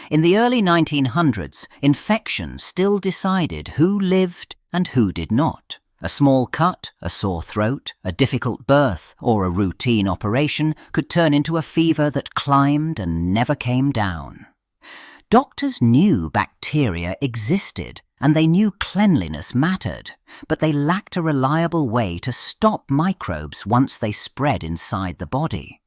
In the early 1900s, infection still decided who lived and who did not. A small cut, a sore throat, a difficult birth, or a routine operation could turn into a fever that climbed and never came down. Doctors knew bacteria existed and they knew cleanliness mattered, but they lacked a reliable way to stop microbes once they spread inside the body.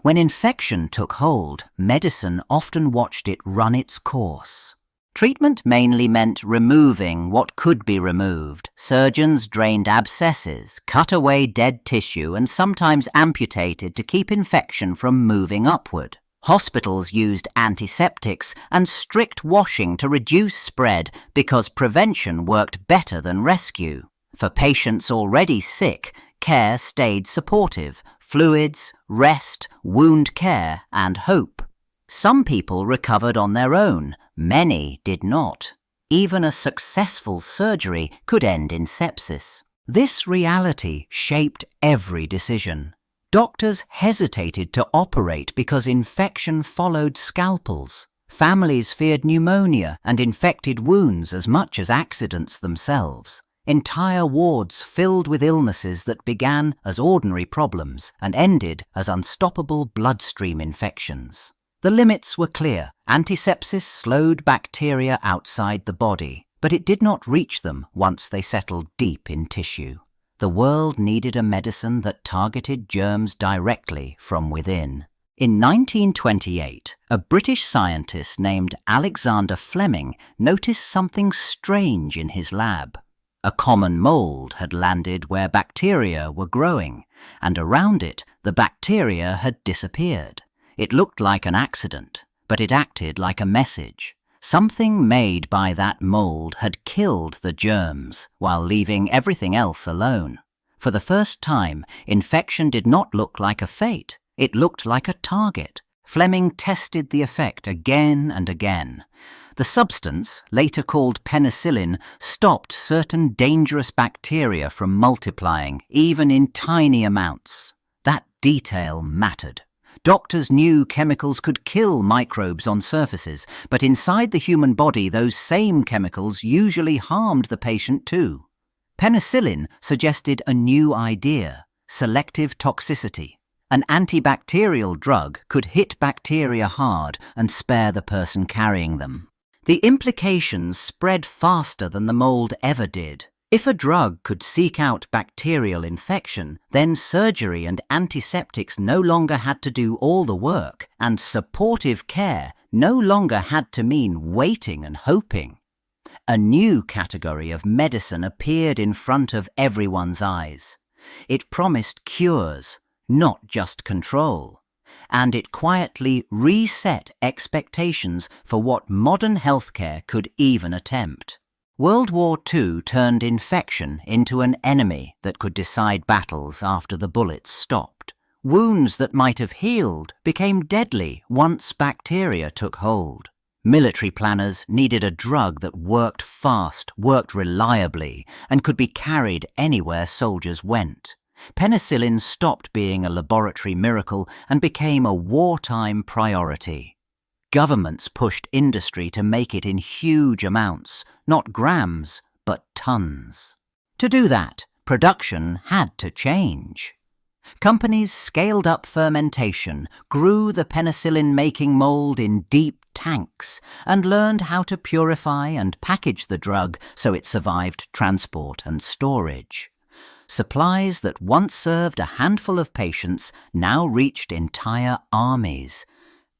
When infection took hold, medicine often watched it run its course. Treatment mainly meant removing what could be removed. Surgeons drained abscesses, cut away dead tissue, and sometimes amputated to keep infection from moving upward. Hospitals used antiseptics and strict washing to reduce spread because prevention worked better than rescue. For patients already sick, care stayed supportive: fluids, rest, wound care, and hope. Some people recovered on their own, many did not. Even a successful surgery could end in sepsis. This reality shaped every decision. Doctors hesitated to operate because infection followed scalpels. Families feared pneumonia and infected wounds as much as accidents themselves. Entire wards filled with illnesses that began as ordinary problems and ended as unstoppable bloodstream infections. The limits were clear. Antisepsis slowed bacteria outside the body, but it did not reach them once they settled deep in tissue. The world needed a medicine that targeted germs directly from within. In 1928, a British scientist named Alexander Fleming noticed something strange in his lab. A common mold had landed where bacteria were growing, and around it the bacteria had disappeared. It looked like an accident, but it acted like a message. Something made by that mold had killed the germs while leaving everything else alone. For the first time, infection did not look like a fate. It looked like a target. Fleming tested the effect again and again. The substance, later called penicillin, stopped certain dangerous bacteria from multiplying, even in tiny amounts. That detail mattered. Doctors knew chemicals could kill microbes on surfaces, but inside the human body those same chemicals usually harmed the patient too. Penicillin suggested a new idea: selective toxicity. An antibacterial drug could hit bacteria hard and spare the person carrying them. The implications spread faster than the mold ever did. If a drug could seek out bacterial infection, then surgery and antiseptics no longer had to do all the work, and supportive care no longer had to mean waiting and hoping. A new category of medicine appeared in front of everyone's eyes. It promised cures, not just control, and it quietly reset expectations for what modern healthcare could even attempt. World War II turned infection into an enemy that could decide battles after the bullets stopped. Wounds that might have healed became deadly once bacteria took hold. Military planners needed a drug that worked fast, worked reliably, and could be carried anywhere soldiers went. Penicillin stopped being a laboratory miracle and became a wartime priority. Governments pushed industry to make it in huge amounts, not grams, but tons. To do that, production had to change. Companies scaled up fermentation, grew the penicillin-making mold in deep tanks, and learned how to purify and package the drug so it survived transport and storage. Supplies that once served a handful of patients now reached entire armies.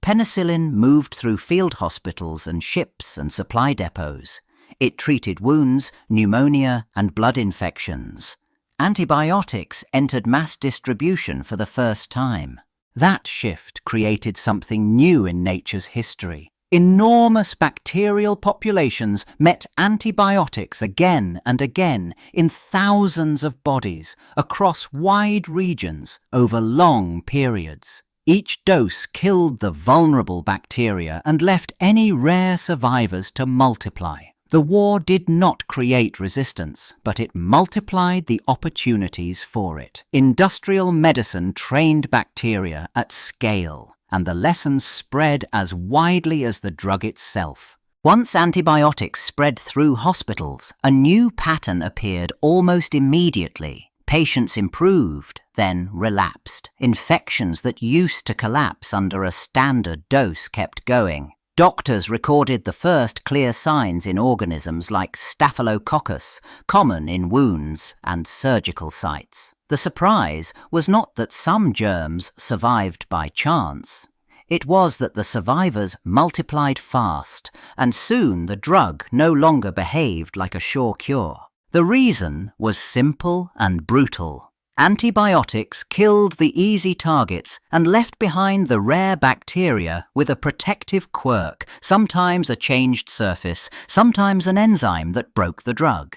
Penicillin moved through field hospitals and ships and supply depots. It treated wounds, pneumonia, and blood infections. Antibiotics entered mass distribution for the first time. That shift created something new in nature's history. Enormous bacterial populations met antibiotics again and again in thousands of bodies across wide regions over long periods. Each dose killed the vulnerable bacteria and left any rare survivors to multiply. The war did not create resistance, but it multiplied the opportunities for it. Industrial medicine trained bacteria at scale. and the lessons spread as widely as the drug itself. Once antibiotics spread through hospitals, a new pattern appeared almost immediately. Patients improved, then relapsed. Infections that used to collapse under a standard dose kept going. Doctors recorded the first clear signs in organisms like staphylococcus, common in wounds and surgical sites. The surprise was not that some germs survived by chance. It was that the survivors multiplied fast, and soon the drug no longer behaved like a sure cure. The reason was simple and brutal. Antibiotics killed the easy targets and left behind the rare bacteria with a protective quirk, sometimes a changed surface, sometimes an enzyme that broke the drug.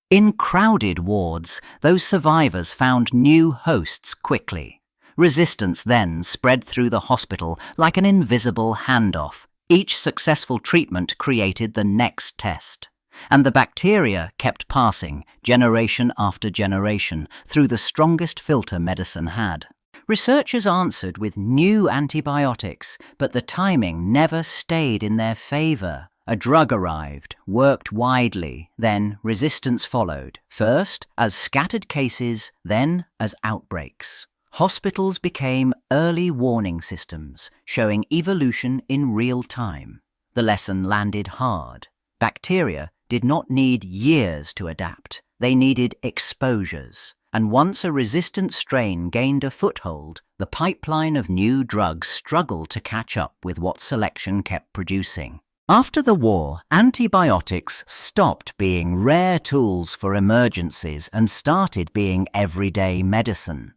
In crowded wards, those survivors found new hosts quickly. Resistance then spread through the hospital like an invisible handoff. Each successful treatment created the next test. And the bacteria kept passing, generation after generation, through the strongest filter medicine had. Researchers answered with new antibiotics, but the timing never stayed in their favor. A drug arrived, worked widely, then resistance followed, first as scattered cases, then as outbreaks. Hospitals became early warning systems, showing evolution in real time. The lesson landed hard. Bacteria did not need years to adapt. They needed exposures. And once a resistant strain gained a foothold, the pipeline of new drugs struggled to catch up with what selection kept producing. After the war, antibiotics stopped being rare tools for emergencies and started being everyday medicine.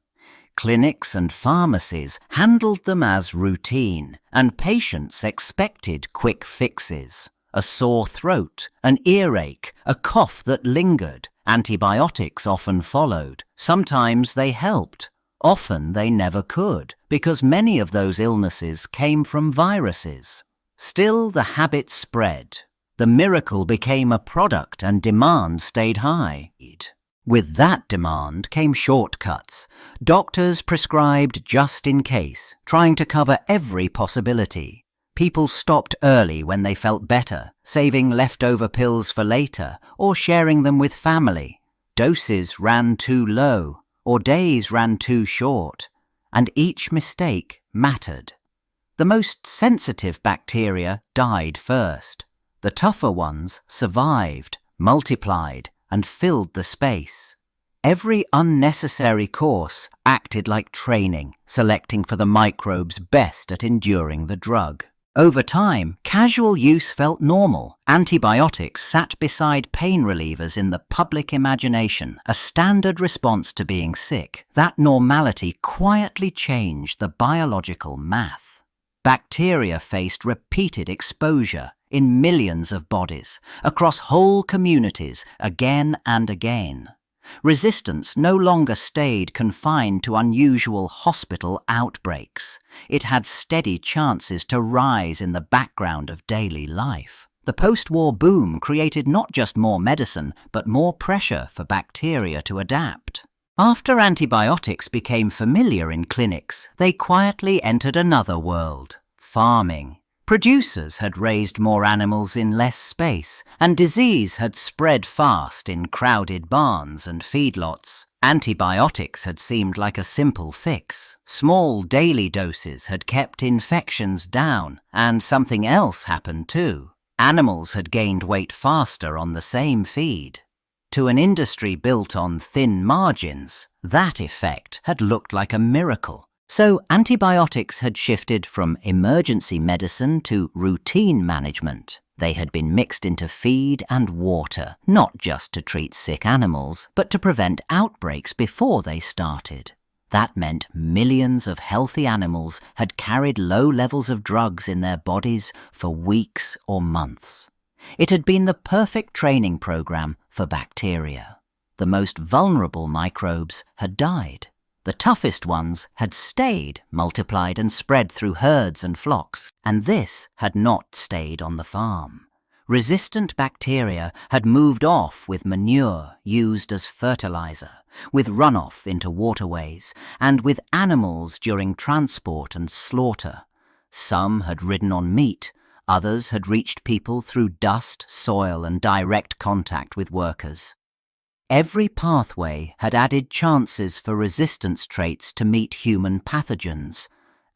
Clinics and pharmacies handled them as routine, and patients expected quick fixes. A sore throat, an earache, a cough that lingered. Antibiotics often followed. Sometimes they helped. Often they never could, because many of those illnesses came from viruses. Still, the habit spread. The miracle became a product and demand stayed high. With that demand came shortcuts. Doctors prescribed just in case, trying to cover every possibility. People stopped early when they felt better, saving leftover pills for later or sharing them with family. Doses ran too low or days ran too short, and each mistake mattered. The most sensitive bacteria died first. The tougher ones survived, multiplied, and filled the space. Every unnecessary course acted like training, selecting for the microbes best at enduring the drug. Over time, casual use felt normal. Antibiotics sat beside pain relievers in the public imagination, a standard response to being sick. That normality quietly changed the biological math. Bacteria faced repeated exposure in millions of bodies, across whole communities, again and again. Resistance no longer stayed confined to unusual hospital outbreaks. It had steady chances to rise in the background of daily life. The post-war boom created not just more medicine, but more pressure for bacteria to adapt. After antibiotics became familiar in clinics, they quietly entered another world: farming. Producers had raised more animals in less space, and disease had spread fast in crowded barns and feedlots. Antibiotics had seemed like a simple fix. Small daily doses had kept infections down, and something else happened too. Animals had gained weight faster on the same feed. To an industry built on thin margins, that effect had looked like a miracle. So antibiotics had shifted from emergency medicine to routine management. They had been mixed into feed and water, not just to treat sick animals, but to prevent outbreaks before they started. That meant millions of healthy animals had carried low levels of drugs in their bodies for weeks or months. It had been the perfect training program for bacteria. The most vulnerable microbes had died. The toughest ones had stayed, multiplied and spread through herds and flocks, and this had not stayed on the farm. Resistant bacteria had moved off with manure used as fertilizer, with runoff into waterways, and with animals during transport and slaughter. Some had ridden on meat, others had reached people through dust, soil, and direct contact with workers. Every pathway had added chances for resistance traits to meet human pathogens.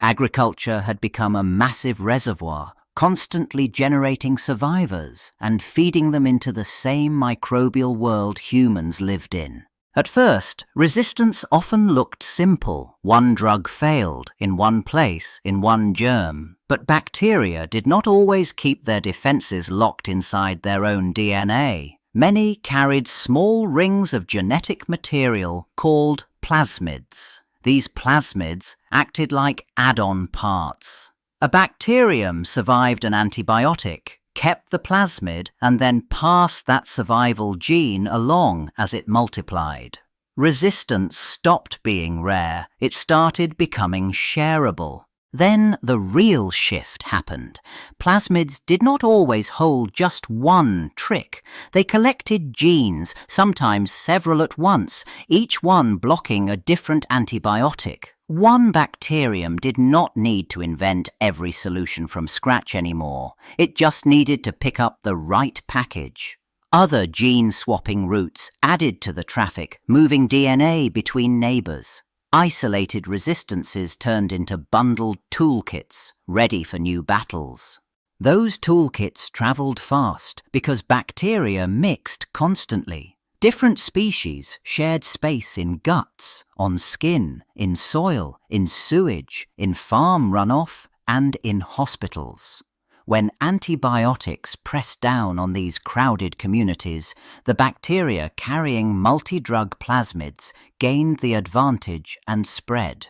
Agriculture had become a massive reservoir, constantly generating survivors and feeding them into the same microbial world humans lived in. At first, resistance often looked simple. One drug failed, in one place, in one germ. But bacteria did not always keep their defenses locked inside their own DNA. Many carried small rings of genetic material called plasmids. These plasmids acted like add-on parts. A bacterium survived an antibiotic, kept the plasmid, and then passed that survival gene along as it multiplied. Resistance stopped being rare. It started becoming shareable. Then the real shift happened. Plasmids did not always hold just one trick. They collected genes, sometimes several at once, each one blocking a different antibiotic. One bacterium did not need to invent every solution from scratch anymore. It just needed to pick up the right package. Other gene-swapping routes added to the traffic, moving DNA between neighbors. Isolated resistances turned into bundled toolkits, ready for new battles. Those toolkits traveled fast because bacteria mixed constantly. Different species shared space in guts, on skin, in soil, in sewage, in farm runoff, and in hospitals. When antibiotics pressed down on these crowded communities, the bacteria carrying multidrug plasmids gained the advantage and spread.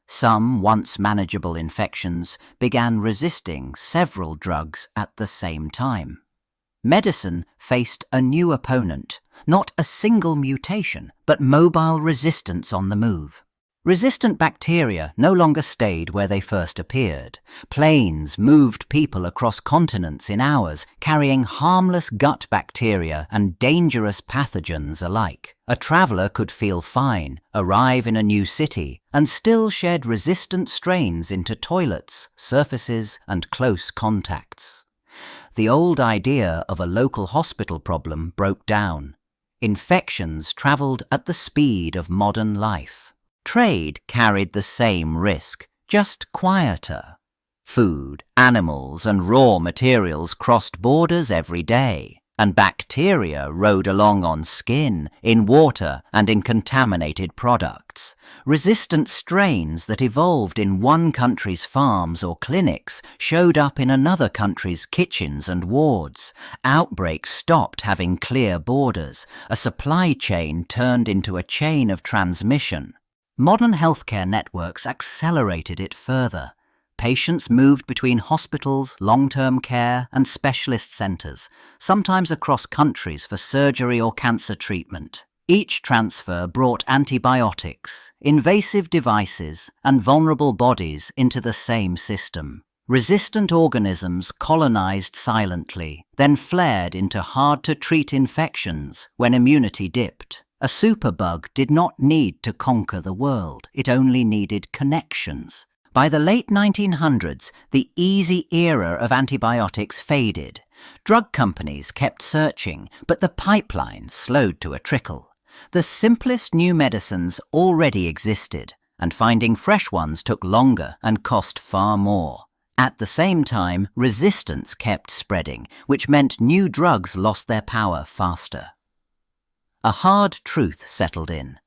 Some once manageable infections began resisting several drugs at the same time. Medicine faced a new opponent, not a single mutation, but mobile resistance on the move. Resistant bacteria no longer stayed where they first appeared. Planes moved people across continents in hours, carrying harmless gut bacteria and dangerous pathogens alike. A traveler could feel fine, arrive in a new city, and still shed resistant strains into toilets, surfaces, and close contacts. The old idea of a local hospital problem broke down. Infections traveled at the speed of modern life. Trade carried the same risk, just quieter. Food, animals, and raw materials crossed borders every day, and bacteria rode along on skin, in water, and in contaminated products. Resistant strains that evolved in one country's farms or clinics showed up in another country's kitchens and wards. Outbreaks stopped having clear borders. A supply chain turned into a chain of transmission. Modern healthcare networks accelerated it further. Patients moved between hospitals, long-term care, and specialist centres, sometimes across countries for surgery or cancer treatment. Each transfer brought antibiotics, invasive devices, and vulnerable bodies into the same system. Resistant organisms colonized silently, then flared into hard-to-treat infections when immunity dipped. A superbug did not need to conquer the world, it only needed connections. By the late 1900s, the easy era of antibiotics faded. Drug companies kept searching, but the pipeline slowed to a trickle. The simplest new medicines already existed, and finding fresh ones took longer and cost far more. At the same time, resistance kept spreading, which meant new drugs lost their power faster. A hard truth settled in.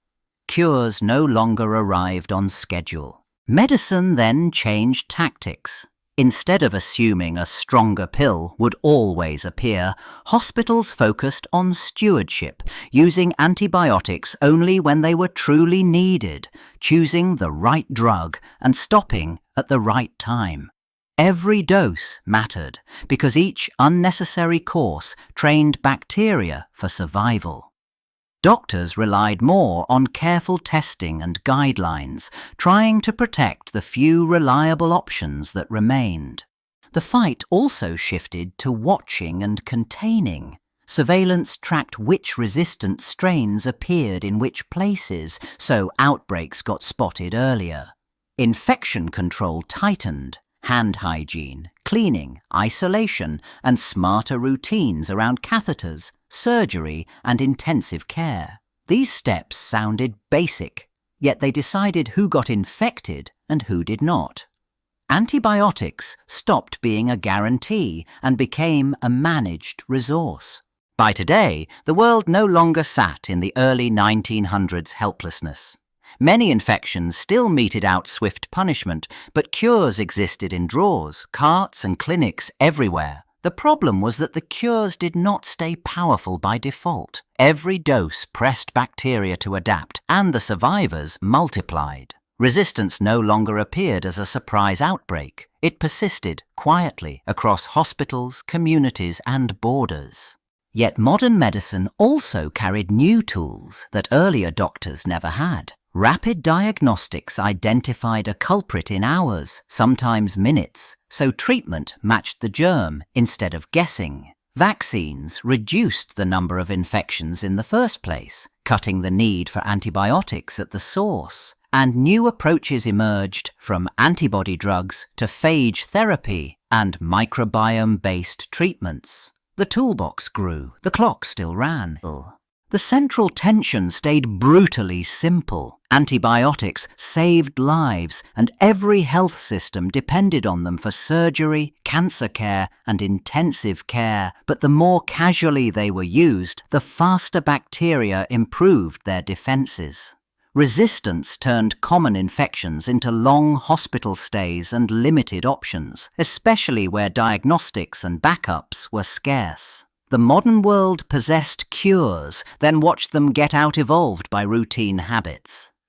Cures no longer arrived on schedule. Medicine then changed tactics. Instead of assuming a stronger pill would always appear, hospitals focused on stewardship, using antibiotics only when they were truly needed, choosing the right drug and stopping at the right time. Every dose mattered because each unnecessary course trained bacteria for survival. Doctors relied more on careful testing and guidelines, trying to protect the few reliable options that remained. The fight also shifted to watching and containing. Surveillance tracked which resistant strains appeared in which places, so outbreaks got spotted earlier. Infection control tightened. Hand hygiene, cleaning, isolation, and smarter routines around catheters, surgery, and intensive care. These steps sounded basic, yet they decided who got infected and who did not. Antibiotics stopped being a guarantee and became a managed resource. By today, the world no longer sat in the early 1900s helplessness. Many infections still meted out swift punishment, but cures existed in drawers, carts, and clinics everywhere. The problem was that the cures did not stay powerful by default. Every dose pressed bacteria to adapt, and the survivors multiplied. Resistance no longer appeared as a surprise outbreak. It persisted quietly across hospitals, communities, and borders. Yet modern medicine also carried new tools that earlier doctors never had. Rapid diagnostics identified a culprit in hours, sometimes minutes, so treatment matched the germ instead of guessing. Vaccines reduced the number of infections in the first place, cutting the need for antibiotics at the source. And new approaches emerged, from antibody drugs to phage therapy and microbiome-based treatments. The toolbox grew, the clock still ran. The central tension stayed brutally simple. Antibiotics saved lives, and every health system depended on them for surgery, cancer care, and intensive care. But the more casually they were used, the faster bacteria improved their defenses. Resistance turned common infections into long hospital stays and limited options, especially where diagnostics and backups were scarce. The modern world possessed cures, then watched them get out-evolved by routine habits.